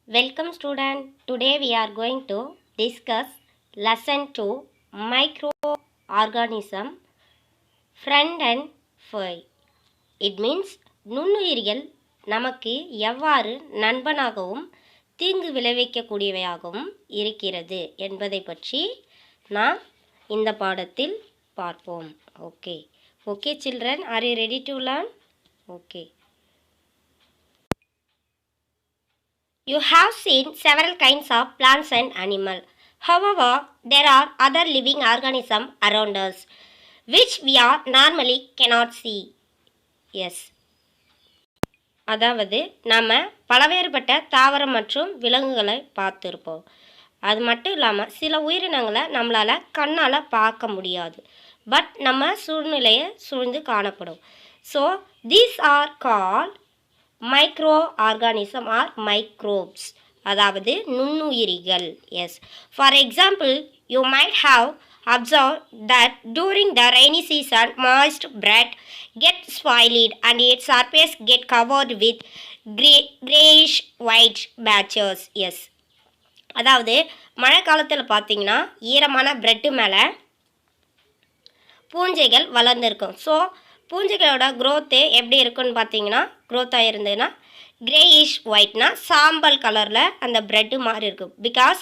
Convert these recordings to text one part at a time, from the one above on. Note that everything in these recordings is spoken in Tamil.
Welcome student. Today we are going to discuss lesson 2 microorganism friend and foe. It means நுண்ணுயிரிகள் நமக்கு எவ்வாறு நண்பனாகவும் தீங்கு விளைவிக்கக்கூடியவையாகவும் இருக்கிறது என்பதை பற்றி நாம் இந்த பாடத்தில் பார்ப்போம். Okay children, are you ready to learn? Okay. You have seen several kinds of plants and animals. However, there are other living organisms around us, which we are normally cannot see. Yes. அதாவது நம்ம பலவேறுபட்ட தாவரம் மற்றும் விலங்குகளை பார்த்துருப்போம். அது மட்டும் இல்லாமல் சில உயிரினங்களை நம்மளால் கண்ணால் பார்க்க முடியாது. பட் நம்ம சூழ்நிலையை சூழ்ந்து காணப்படும். So these are called micro organism are microbes, அதாவது நுண்ணுயிரிகள். Yes, for example you might have observed that during the rainy season moist bread get spoiled and its surface get covered with grayish white patches. Yes, அதாவது மழை காலத்தில் பார்த்தீங்கன்னா ஈரமான பிரெட்டு மேலே பூஞ்சைகள் வளர்ந்துருக்கும். ஸோ பூஞ்சைகளோட க்ரோத்து எப்படி இருக்குன்னு பார்த்தீங்கன்னா, க்ரோத்தாக இருந்ததுன்னா கிரேயிஷ் ஒயிட்னா சாம்பல் கலரில் அந்த பிரெட்டு மாறி இருக்கும். Because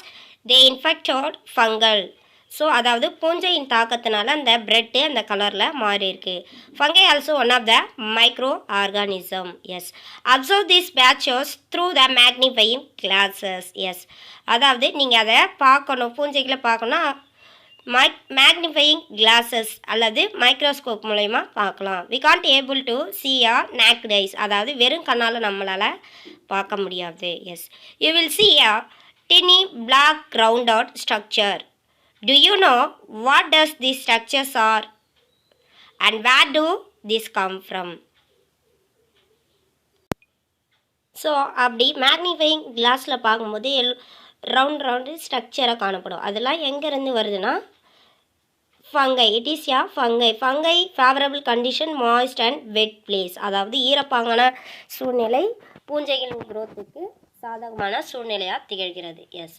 they infected fungal. So அதாவது பூஞ்சையின் தாக்கத்தினால அந்த பிரெட்டு அந்த கலரில் மாறி இருக்கு. Fungi also one of the micro organism. Yes, observe this patches through the magnifying glasses. Yes, அதாவது நீங்கள் அதை பார்க்கணும், பூஞ்சைகளை பார்க்கணும், மேக்னிஃபையிங் கிளாஸஸ் அல்லது மைக்ரோஸ்கோப் மூலயமா பார்க்கலாம். We can't able to see our naked eyes, அதாவது வெறும் கண்ணால் நம்மளால் பார்க்க முடியாது. Yes, you will see a tiny black rounded structure. Do you know what does these structures are and where do these come from? So அப்படி மேக்னிஃபையிங் கிளாஸில் பார்க்கும்போது ரவுண்டு ஸ்ட்ரக்சராக காணப்படும். அதெல்லாம் எங்கேருந்து வருதுன்னா fungi. It is yeah fungi favourable condition moist and wet place, அதாவது ஈரப்பாங்கான சூழ்நிலை பூஞ்சைகளின் குரோத்துக்கு சாதகமான சூழ்நிலையாக திகழ்கிறது. Yes,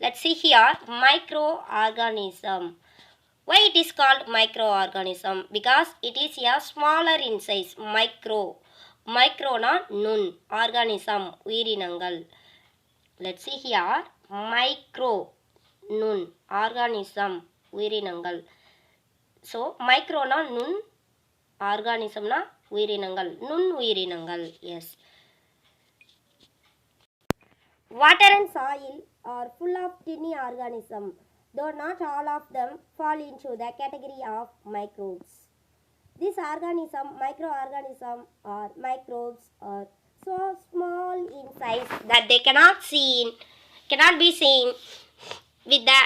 let's see here microorganism. Why it is called microorganism? Because it is a smaller in size. Micro na நுண், ஆர்கானிசம் உயிரினங்கள். Let's see here micro நுண், ஆர்கானிசம் உயிரினங்கள். ஸோ மைக்ரோனா நுண், ஆர்கானிசம்னா உயிரினங்கள், நுண் உயிரினங்கள். Yes, water and soil are full of tiny organisms, though not all of them fall into the category of microbes. These microorganisms or microbes are so small in size that they cannot be seen with the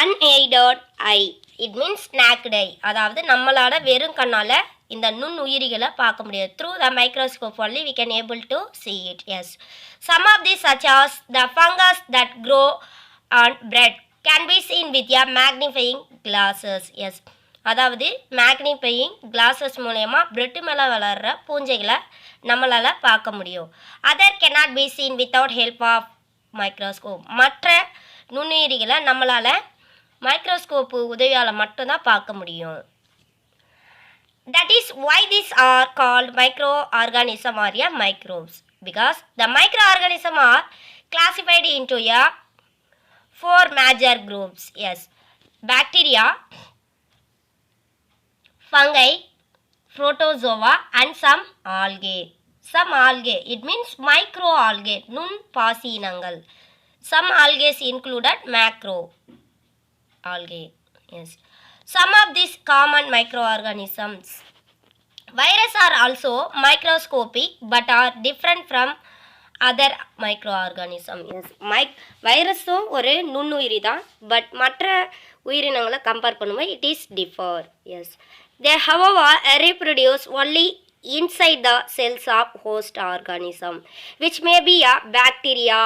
unaided eye. It means naked eye, அதாவது நம்மளால் வெறும் கண்ணால் இந்த நுண் உயிரிகளை பார்க்க முடியாது. Through the microscope only we can able to see it. Yes, some of these such as the fungus that grow on bread can be seen with your magnifying glasses. Yes, அதாவது மேக்னிஃபையிங் கிளாஸஸ் மூலயமா பிரெட்டு மேலே வளர்கிற பூஞ்சைகளை நம்மளால் பார்க்க முடியும். Other cannot be seen without help of microscope. மற்ற நுண்ணுயிரிகளை நம்மளால் மைக்ரோஸ்கோப்பு உதவியால் மட்டும்தான் பார்க்க முடியும். That is why these are called microorganisms or microbes, because the microorganisms are classified into 4 major groups. Yes, bacteria, fungi, protozoa and some algae. It means microalgae, நுண் பாசியினங்கள். Some algae included macro algae. Yes, some of these common microorganisms. Viruses are also microscopic but are different from other microorganisms. Yes, வைரஸும் ஒரு நுண்ணுயிரி தான், பட் மற்ற உயிரினங்களை கம்பேர் பண்ணும்போது it is differ. Yes, they however reproduce only inside the cells of host organism, which may be a bacteria,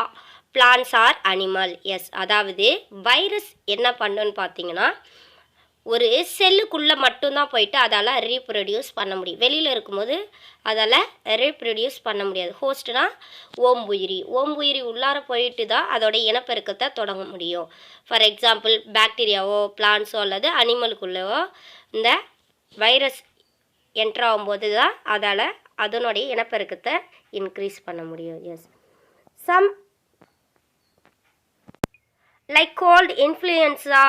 plants or animal. Yes, அதாவது வைரஸ் என்ன பண்ணுன்னு பார்த்தீங்கன்னா ஒரு செல்லுக்குள்ளே மட்டும்தான் போயிட்டு அதால் ரீப்ரொடியூஸ் பண்ண முடியும். வெளியில் இருக்கும்போது அதால் ரீப்ரொடியூஸ் பண்ண முடியாது. ஹோஸ்ட்னா ஓம்புயிரி உள்ளார போயிட்டு தான் அதோட இனப்பெருக்கத்தை தொடங்க முடியும். ஃபார் எக்ஸாம்பிள் பாக்டீரியாவோ பிளான்ஸோ அல்லது அனிமலுக்குள்ளவோ இந்த வைரஸ் என்ட்ரு ஆகும்போது தான் அதால் அதனுடைய இனப்பெருக்கத்தை இன்க்ரீஸ் பண்ண முடியும். Yes, some like cold, influenza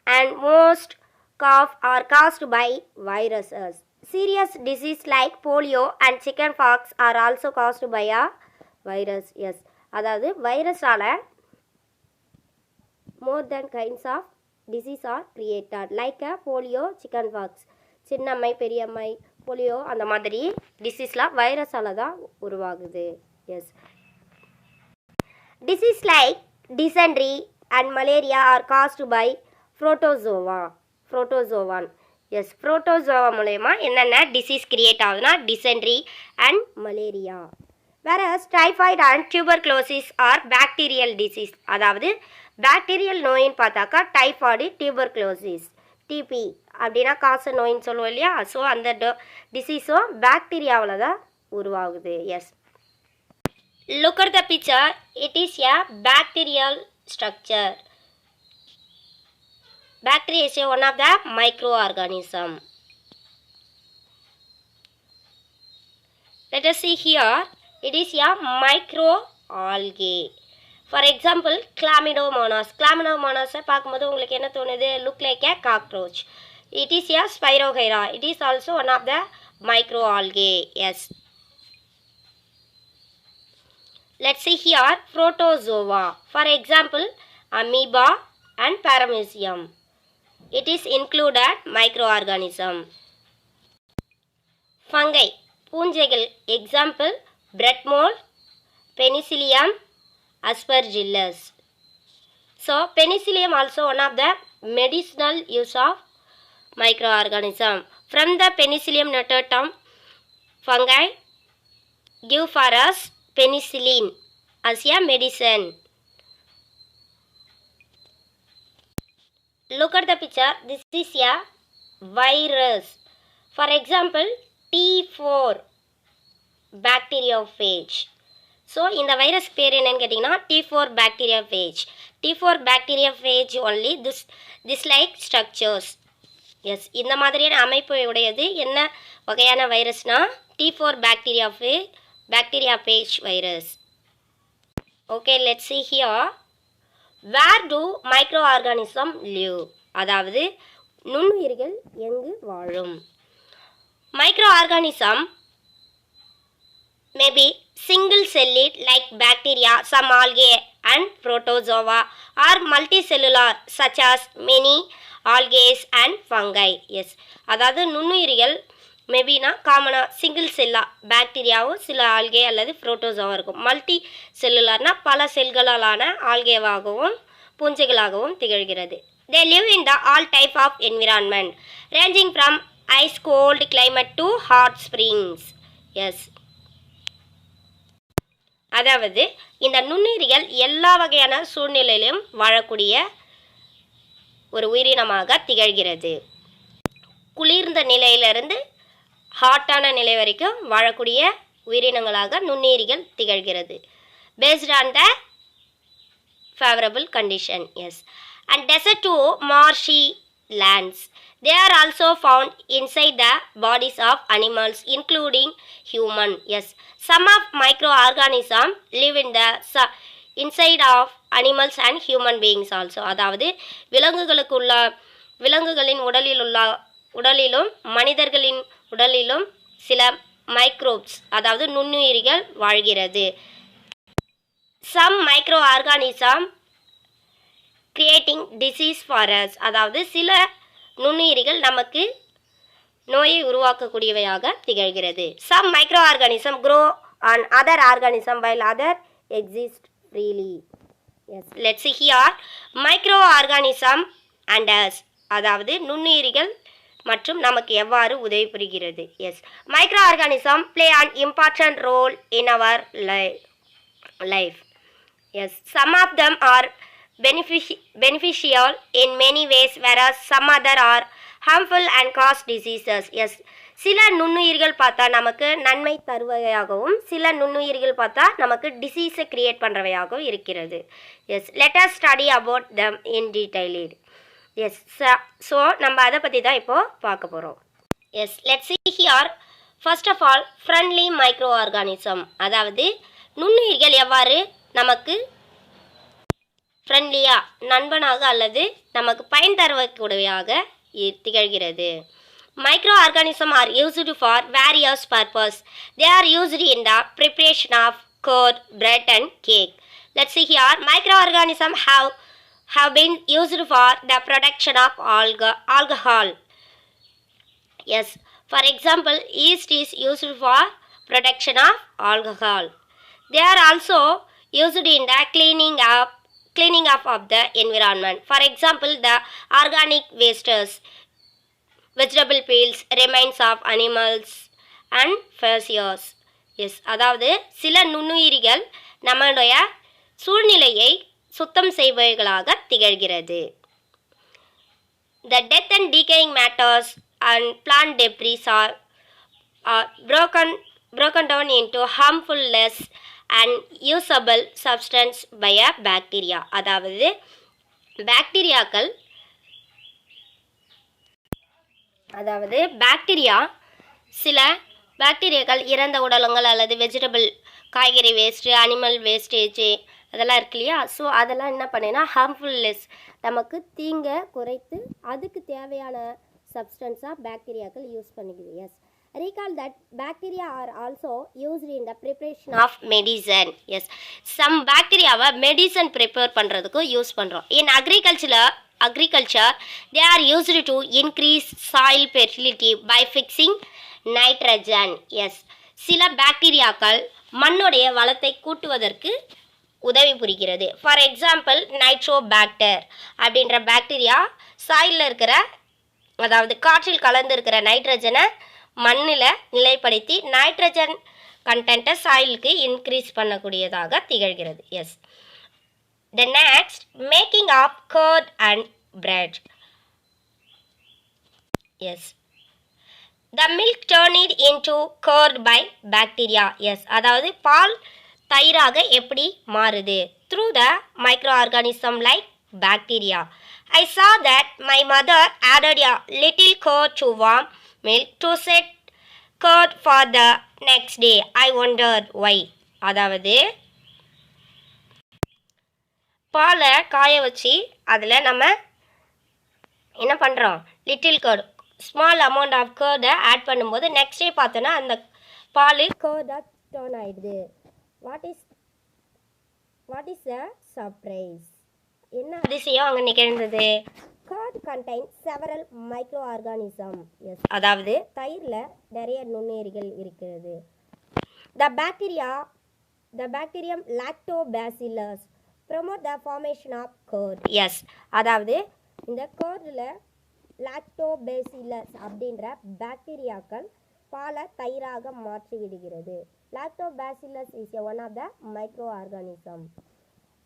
and most cough are caused by viruses. Serious disease like polio and chickenpox are also caused by a virus. Yes, அதாவது வைரஸால more than kinds of disease are created like a polio, chickenpox. சின்னம்மை, பெரியம்மை, போலியோ அந்த மாதிரி டிசீஸ்லாம் வைரஸால தான் உருவாகுது. Yes, disease like dysentery and malaria are caused by protozoan. Yes, protozoa மூலயமா என்னென்ன டிசீஸ் கிரியேட் ஆகுதுன்னா டிசென்ட்ரி அண்ட் மலேரியா. வேற typhoid and tuberculosis are bacterial disease. அதாவது பாக்டீரியல் நோயின்னு பார்த்தாக்கா டைஃபாய்டு, டியூபர்குலோசிஸ், டிபி அப்படின்னா காச நோயின்னு சொல்லுவோம் இல்லையா. ஸோ அந்த டிசீஸும் பாக்டீரியாவில் தான் உருவாகுது. Yes, look at the picture. It is a bacterial structure. Bacteria is one of the microorganism. Let us see here. It is a microalgae. For example, Chlamydomonas. Chlamydomonas பார்க்கும்போது உங்களுக்கு என்ன தோணுது? Look like a cockroach. It is a Spirogyra. It is also one of the microalgae. Yes. Let's see here. Protozoa. For example, amoeba and paramecium. It is included microorganism. Fungi, பூஞ்சைகள். Example, bread mold, Penicillium, Aspergillus. So, Penicillium also one of the medicinal use of microorganism. From the Penicillium notatum, fungi give for us penicillin as a medicine. Look at the picture. This is a virus. For example, T4 bacteriophage. So, இந்த வைரஸ் பேர் என்னன்னு கேட்டிங்கன்னா T4 bacteriophage. T4 bacteriophage only this like structures. Yes, இந்த மாதிரியான அமைப்பு உடையது என்ன வகையான வைரஸ்னா T4 bacteriophage virus. Okay, let's see here. Where do microorganism live? அதாவது நுண்ணுயிர்கள் எங்கு வாழும்? Microorganism may be single-celled like bacteria, some algae and protozoa, or multicellular such as many algae and fungi. Yes, அதாவது நுண்ணுயிர்கள் மேபினா காமனாக சிங்கிள் செல்லாக பாக்டீரியாவும் சில ஆல்கே அல்லது புரோட்டோசோவா இருக்கும். மல்டி செல்லுலார்னா பல செல்களாலான ஆல்கேவாகவும் பூஞ்சைகளாகவும் திகழ்கிறது. They live in the all type of environment ranging from ice cold climate to hot springs. Yes, அதாவது இந்த நுண்ணுயிரிகள் எல்லா வகையான சூழ்நிலையிலும் வாழக்கூடிய ஒரு உயிரினமாக திகழ்கிறது. குளிர்ந்த நிலையிலிருந்து ஹாட்டான நிலை வரைக்கும் வாழக்கூடிய உயிரினங்களாக நுண்ணுயிரிகள் திகழ்கிறது. Based on the favorable condition. Yes, and desert to marshy lands. They are also found inside the bodies of animals including human. Yes, some of microorganisms live in the inside of animals and human beings also. அதாவது விலங்குகளின் உடலிலும் மனிதர்களின் உடலிலும் சில மைக்ரோப்ஸ் அதாவது நுண்ணுயிரிகள் வாழ்கிறது. Some microorganisms creating disease for us. அதாவது சில நுண்ணுயிரிகள் நமக்கு நோயை உருவாக்கக்கூடியவையாக திகழ்கிறது. Some microorganisms grow on other organisms while other exist freely. Yes, let's see here. Microorganism and us. அதாவது நுண்ணுயிரிகள் மற்றும் நமக்கு எவ்வாறு உதவி புரிகிறது. Yes, micro organism play an important role in our life. Yes, some of them are beneficial in many ways, whereas some other are harmful and cause diseases. Yes, சில நுண்ணுயிர்கள் பார்த்தா நமக்கு நன்மை தருவையாகவும் சில நுண்ணுயிர்கள் பார்த்தா நமக்கு டிசீஸை கிரியேட் பண்ணுறவையாகவும் இருக்கிறது. Yes, let us study about them in detail. Yes, so நம்ம அதை பற்றி தான் இப்போது பார்க்க போகிறோம். Yes, let's see here. First of all, friendly micro organism, அதாவது நுண்ணுயிர்கள் எவ்வாறு நமக்கு ஃப்ரெண்ட்லியாக நண்பனாக அல்லது நமக்கு பயன் தரக்கூடியவையாக திகழ்கிறது. Micro organisms are used for various purposes. They are used in the preparation of curd, bread and cake. Let's see here. Microorganisms have been used for the production of alcohol. Yes, for example, yeast is used for production of alcohol. They are also used in the cleaning up of the environment. For example, the organic wastes, vegetable peels, remains of animals and feces. Yes, அதாவது சில நுண்ணுயிரிகள் நம்மளுடைய சூழ்நிலையை சுத்தம் செய்பவைகளாக திகழ்கிறது. The death and decaying matters and plant debris are broken down into harmful less and usable substance by a bacteria. அதாவது சில பாக்டீரியாக்கள் இறந்த உடலங்கள் அல்லது வெஜிடபிள் காய்கறி வேஸ்ட்டு, அனிமல் வேஸ்டேஜ் அதெல்லாம் இருக்கு இல்லையா, ஸோ அதெல்லாம் என்ன பண்ணேன்னா ஹார்ம்ஃபுல்னஸ் நமக்கு தீங்கை குறைத்து அதுக்கு தேவையான சப்ஸ்டன்ஸாக பாக்டீரியாக்கள் யூஸ் பண்ணிக்குது. Yes, recall that bacteria are also used in the preparation of medicine. Yes, some bacteria medicine prepare பண்ணுறதுக்கு யூஸ் பண்ணுறோம். In agriculture they are used to increase soil fertility by fixing nitrogen. Yes, சில பாக்டீரியாக்கள் மண்ணுடைய வளத்தை கூட்டுவதற்கு உதவி புரிகிறது. ஃபார் எக்ஸாம்பிள், நைட்ரோபாக்டர் அப்படின்ற பாக்டீரியா சாயிலில் இருக்கிற, அதாவது காற்றில் கலந்து இருக்கிற நைட்ரஜனை மண்ணில் நிலைப்படுத்தி நைட்ரஜன் கண்டென்ட்டை சாயிலுக்கு இன்க்ரீஸ் பண்ணக்கூடியதாக திகழ்கிறது. Yes, the next, making of curd and bread. Yes, the milk turned into curd by bacteria. Yes, அதாவது பால் தயிராக எப்படி மாறுது? through the microorganism like bacteria. I saw that my mother added a little curd to warm milk to set curd for the next day. I wondered why. அதாவது பாலை காய வச்சு அதில் நம்ம என்ன பண்ணுறோம், little curd, small amount of கர்டை ஆட் பண்ணும்போது நெக்ஸ்ட் டே பார்த்தோன்னா அந்த பால் கர்டாக டர்ன் ஆகிடுது. What is a surprise? என்ன அதிசயம் அங்கே நிகழ்ந்தது? curd contains several microorganisms. Yes, அதாவது தயிரில் நிறைய நுண்ணுயிரிகள் இருக்கிறது. The bacterium lactobacillus promote the formation of curd. Yes, அதாவது இந்த curd-ல lactobacillus அப்படின்ற பாக்டீரியாக்கள் பாலை தயிராக மாற்றி விடுகிறது. Lactobacillus is one of the microorganisms.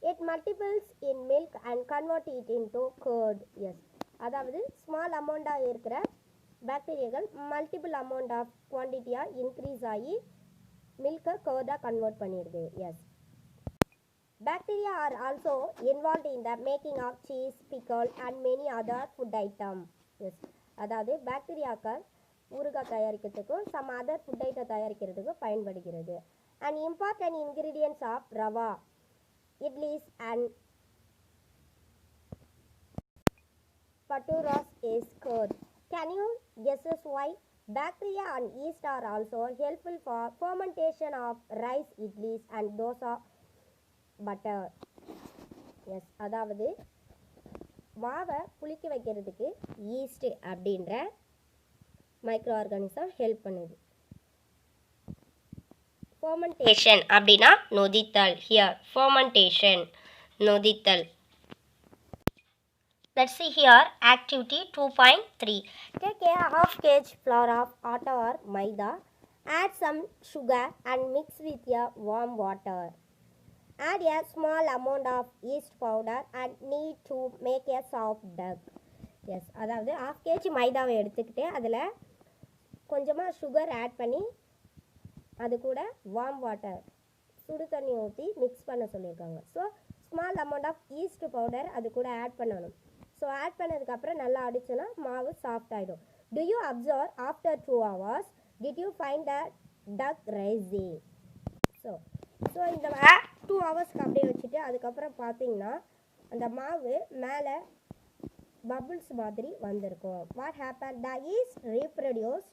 It multiples in milk and convert it into curd. Yes, அதாவது ஸ்மால் அமௌண்ட்டாக இருக்கிற பாக்டீரியாக்கள் மல்டிபிள் அமௌண்ட் ஆஃப் குவான்டிட்டியாக இன்க்ரீஸ் ஆகி மில்கை கர்டாக கன்வெர்ட் பண்ணிடுது. Yes, bacteria are also involve in the making of cheese, pickle and many other food item. Yes, அதாவது பாக்டீரியாக்கள் ஊறுகாய் தயாரிக்கிறதுக்கும் சம் அதர் ஃபுட் ஐட்டம் தயாரிக்கிறதுக்கும் பயன்படுகிறது. And important ingredients of rava, idlis and paturas is curd. Can you guess why? Bacteria and yeast are also helpful for fermentation of rice, idlis and dosa butter. Yes, அதாவது மாவை புளிக்க வைக்கிறதுக்கு ஈஸ்ட் அப்படின்ற மைக்ரோ ஆர்கானிசம் ஹெல்ப் பண்ணுது. fermentation அப்படின்னா நொதித்தல். here fermentation நொதித்தல். let's see here activity 2.3. take a half kg flour of atta or maida, add some sugar and mix with a warm water. Add a small amount of yeast powder and knead to make a soft dough. Yes, அதாவது 1/2 kg மைதாவை எடுத்துக்கிட்டு அதில் கொஞ்சமாக சுகர் ஆட் பண்ணி அது கூட வார்ம் வாட்டர் சுடு தண்ணி ஊற்றி மிக்ஸ் பண்ண சொல்லியிருக்காங்க. So small amount of yeast powder அது கூட ஆட் பண்ணணும். ஸோ ஆட் பண்ணதுக்கப்புறம் நல்லா அடிச்சோன்னா மாவு சாஃப்ட் ஆகிடும். Do you observe after 2 hours did you find the dough rising? So இந்த 2 ஹவர்ஸ்க்கு அப்படியே வச்சுட்டு அதுக்கப்புறம் பார்த்தீங்கன்னா அந்த மாவு மேலே பபுள்ஸ் மாதிரி வந்திருக்கும். What happen? The yeast reproduce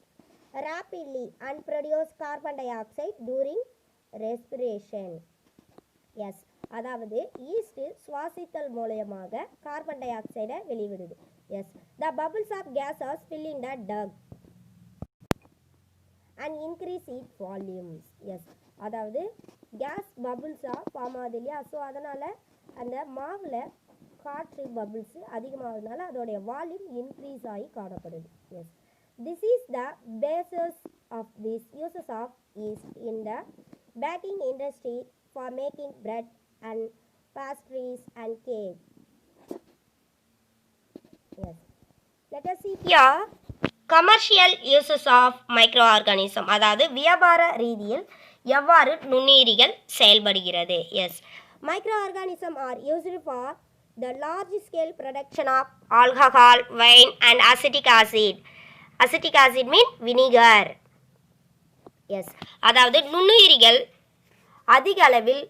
rapidly and produce carbon dioxide during respiration. Yes, அதாவது ஈஸ்ட் சுவாசித்தல் மூலமாக கார்பன் டை ஆக்சைடை வெளிவிடுது. Yes, the bubbles of gases fill in the duct and increase its volumes. Yes, அதாவது கேஸ் பபுள்ஸாக ஃபார்ம் ஆகுது இல்லையா? ஸோ அதனால் அந்த மாவில் காற்று பபுள்ஸ் அதிகமாகிறதுனால அதோடைய வால்யூம் இன்க்ரீஸ் ஆகி காணப்படுது. Yes, this is the basis of these uses of yeast in the baking industry for making bread and pastries and cake. Yes, let us see here commercial uses of microorganism. அதாவது வியாபார ரீதியில் எவ்வாறு நுண்ணுயிரிகள் செயல்படுகிறது. Yes, microorganism are used for the large scale production of alcohol, wine and acetic acid. Acetic acid mean vinegar. Yes, அதாவது நுண்ணுயிரிகள் அதிக அளவில்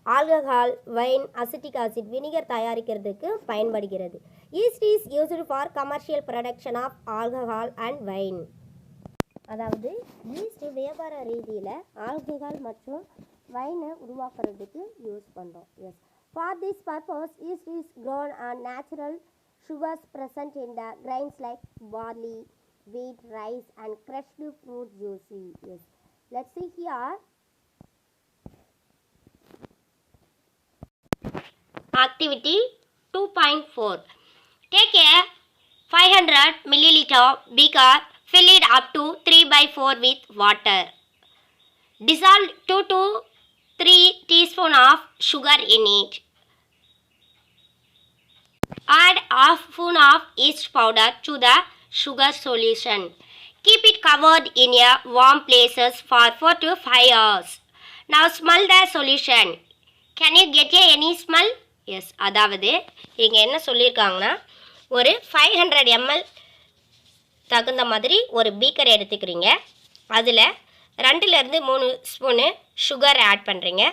alcohol, wine, acetic acid, vinegar தயாரிக்கிறதுக்கு பயன்படுகிறது. Yeast is used for commercial production of alcohol and wine. அதாவது ஈஸ்ட் வியாபார ரீதியில் ஆல்கஹால் மற்றும் வைனை உருவாக்குறதுக்கு யூஸ் பண்ணுறோம். Yes, for this purpose yeast is grown and natural sugars present in the grains like barley, wheat, rice and crushed fruit juice. Yes, let's see here. Activity 2.4. Take a 500 milliliter beaker, fill it up to 3/4 with water. Dissolve 2 to 3 teaspoons of sugar in it. Add half spoon of yeast powder to the sugar solution. Keep it covered in a warm places for 4 to 5 hours. Now smell the solution. Can you get any smell? Yes, அதாவது இங்கே என்ன சொல்லியிருக்காங்கன்னா ஒரு 500 ml தகுந்த மாதிரி ஒரு பீக்கர் எடுத்துக்கிறீங்க. அதில் 2லேருந்து 3 ஸ்பூனு சுகர் ஆட் பண்ணுறீங்க.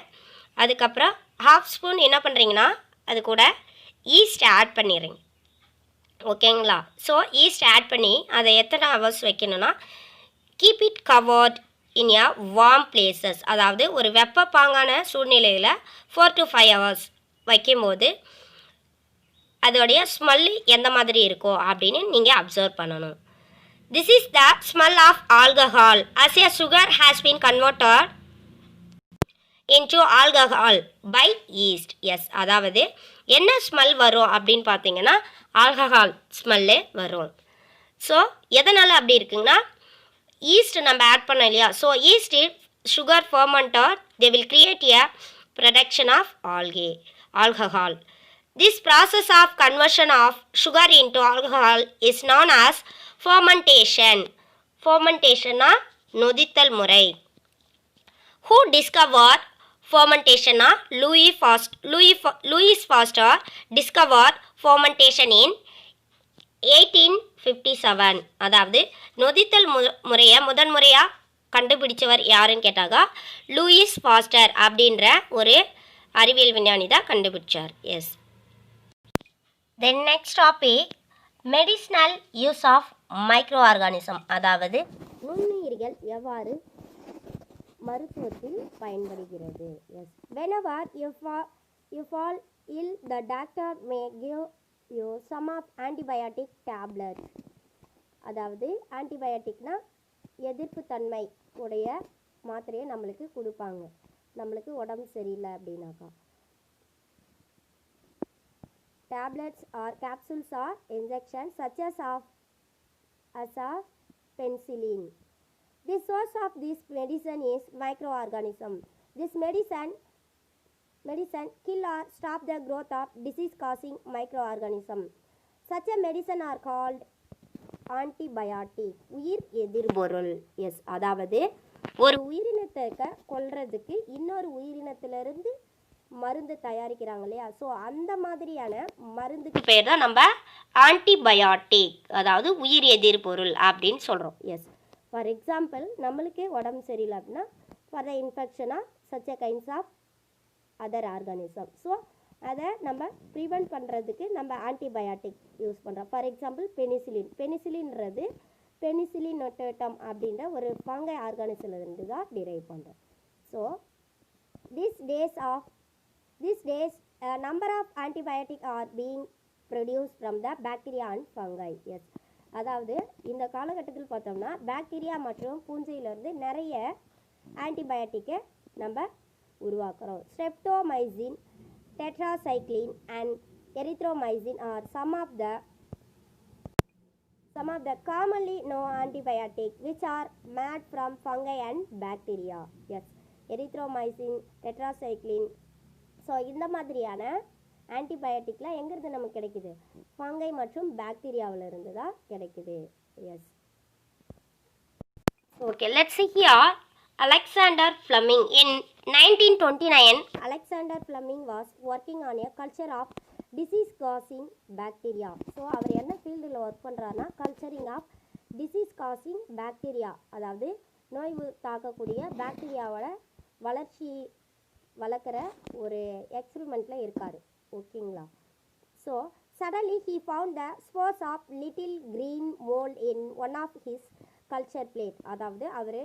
அதுக்கப்புறம் 1/2 ஸ்பூன் என்ன பண்ணுறீங்கன்னா அது கூட ஈஸ்ட் ஆட் பண்ணிடுறீங்க. ஓகேங்களா? ஸோ ஈஸ்ட் ஆட் பண்ணி அதை எத்தனை ஹவர்ஸ் வைக்கணும்னா keep it covered in a warm places, அதாவது ஒரு வெப்பப்பாங்கான சூழ்நிலையில் 4 to 5 hours வைக்கும்போது அதோடைய ஸ்மெல் எந்த மாதிரி இருக்கும் அப்படின்னு நீங்கள் அப்சர்வ் பண்ணணும். This is the smell of alcohol as a sugar has been converted into alcohol by yeast. Yes, அதாவது என்ன ஸ்மெல் வரும் அப்படின்னு பார்த்தீங்கன்னா ஆல்கஹால் ஸ்மெல்லு வரும். ஸோ எதனால் அப்படி இருக்குங்கன்னா ஈஸ்ட் நம்ம ஆட் பண்ணோம் இல்லையா? So yeast sugar fermenter, they will create a production of alcohol. This process of conversion of sugar into alcohol is known as fermentation. Fermentation நொதித்தல் முறை. Who discovered fermentation? Louis Pasteur discovered fermentation in 1857. அதாவது நொதித்தல் முறையை முதன்முறையாக கண்டுபிடிச்சவர் யாருன்னு கேட்டாங்க லூயிஸ் பாஸ்டர் அப்படின்ற ஒரு அறிவியல் விஞ்ஞானி தான் கண்டுபிடிச்சார். Yes, then next topic medicinal use of micro organism, அதாவது நுண்ணுயிர்கள் எவ்வாறு மருத்துவத்தில் பயன்படுகிறது. Yes, whenever you fall ill, the doctor may give you some of antibiotic tablets. அதாவது ஆன்டிபயோட்டிக்னா எதிர்ப்பு தன்மை உடைய மாத்திரையை நம்மளுக்கு கொடுப்பாங்க, நம்மளுக்கு உடம்பு சரியில்லை அப்படின்னாக்கா. Tablets or capsules or injections such as penicillin. The source of this medicine is microorganism. This medicine medicine kill or stop the growth of disease-causing microorganism. Such a medicine are called antibiotic. உயிர் எதிர்பொருள். எஸ், அதாவது ஒரு உயிரினத்தை கொல்றதுக்கு இன்னொரு உயிரினத்திலிருந்து மருந்து தயாரிக்கிறாங்க இல்லையா, ஸோ அந்த மாதிரியான மருந்துக்கு பேர் தான் நம்ம ஆன்டிபயாட்டிக், அதாவது உயிர் எதிர்பொருள் அப்படின்னு சொல்கிறோம். எஸ், ஃபார் எக்ஸாம்பிள் நம்மளுக்கே உடம்பு சரியில்லை அப்படின்னா ஃபார் த இன்ஃபெக்ஷனாக such a kinds of other organism, so அதை நம்ம ப்ரிவெண்ட் பண்ணுறதுக்கு நம்ம ஆன்டிபயாட்டிக் யூஸ் பண்ணுறோம். ஃபார் எக்ஸாம்பிள் பெனிசிலின்றது பெனிசிலின் நொட்டேட்டம் அப்படின்ற ஒரு ஃபங்கை ஆர்கானிசம்லேருந்து தான் டிரைவ் பண்ணுறோம். So these days a number of antibiotics are being produced from the bacteria and fungi. Yes, அதாவது இந்த காலகட்டத்தில் பார்த்தோம்னா பாக்டீரியா மற்றும் பூஞ்சையிலிருந்து நிறைய ஆன்டிபயோட்டிக்கை நம்ம உருவாக்குறோம். Streptomycin, tetracycline and erythromycin are some of the commonly known antibiotics which are made from fungi and bacteria. Yes, erythromycin, tetracycline, so இந்த மாதிரியான ஆன்டிபயோட்டிக்லாம் எங்கேருந்து நமக்கு கிடைக்குது? ஃபங்கை மற்றும் பாக்டீரியாவில் இருந்து தான் கிடைக்குது. Yes, okay, let's see here. Alexander Fleming in 1929, Alexander Fleming was working on a culture of disease causing bacteria. So அவர் என்ன ஃபீல்டில் ஒர்க் பண்ணுறாருன்னா culturing of disease causing bacteria, அதாவது நோய் தாக்கக்கூடிய பாக்டீரியாவோட வளர்க்குற ஒரு எக்ஸ்பெரிமெண்ட்டில் இருக்கார். ஓகேங்களா? So suddenly he found the spores of little green mould in one of his culture plate. அதாவது அவர்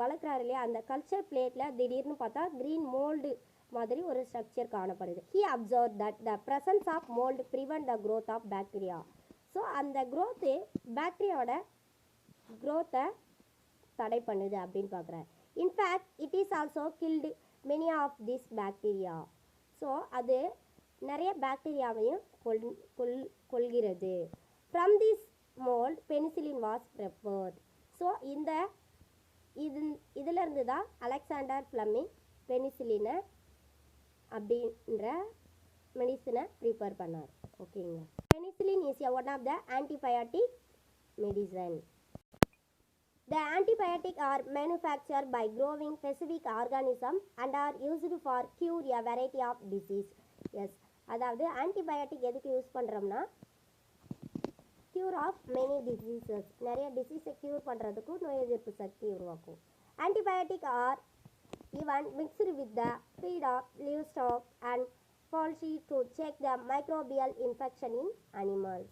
வளர்க்குறாரு இல்லையா, அந்த கல்ச்சர் பிளேட்டில் திடீர்னு பார்த்தா க்ரீன் மோல்டு மாதிரி ஒரு ஸ்ட்ரக்சர் காணப்படுது. He observe that the presence of mould prevent the growth of bacteria. So அந்த க்ரோத்து பாக்டீரியாவோட க்ரோத்தை தடை பண்ணுது அப்படின்னு பார்க்குறாரு. In fact it is also killed many of this bacteria. So அது நிறைய பாக்டீரியாவையும் கொள்கிறது. From this mould penicillin was prepared. So இதிலிருந்து தான் அலெக்சாண்டர் ஃப்ளெமிங் பெனிசிலினை அப்படின்ற மெடிசனை ப்ரிப்பேர் பண்ணார். ஓகேங்களா? Penicillin is one of the antibiotic medicine. The antibiotics are manufactured by growing specific organisms and are used for cure a variety of disease. Yes, அதாவது ஆன்டிபயோட்டிக் எதுக்கு யூஸ் பண்ணுறோம்னா cure of many diseases, நிறைய டிசீஸை க்யூர் பண்ணுறதுக்கும் நோய் எதிர்ப்பு சக்தி உருவாக்கும். Antibiotics are even mixed with the feed of livestock and poultry to check the microbial infection in animals.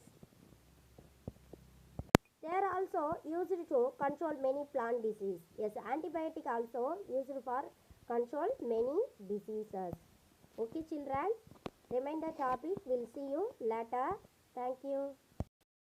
They are also used to control many plant disease. Yes, antibiotic also used for control many diseases. Okay children, remind the topic. We'll see you later. Thank you.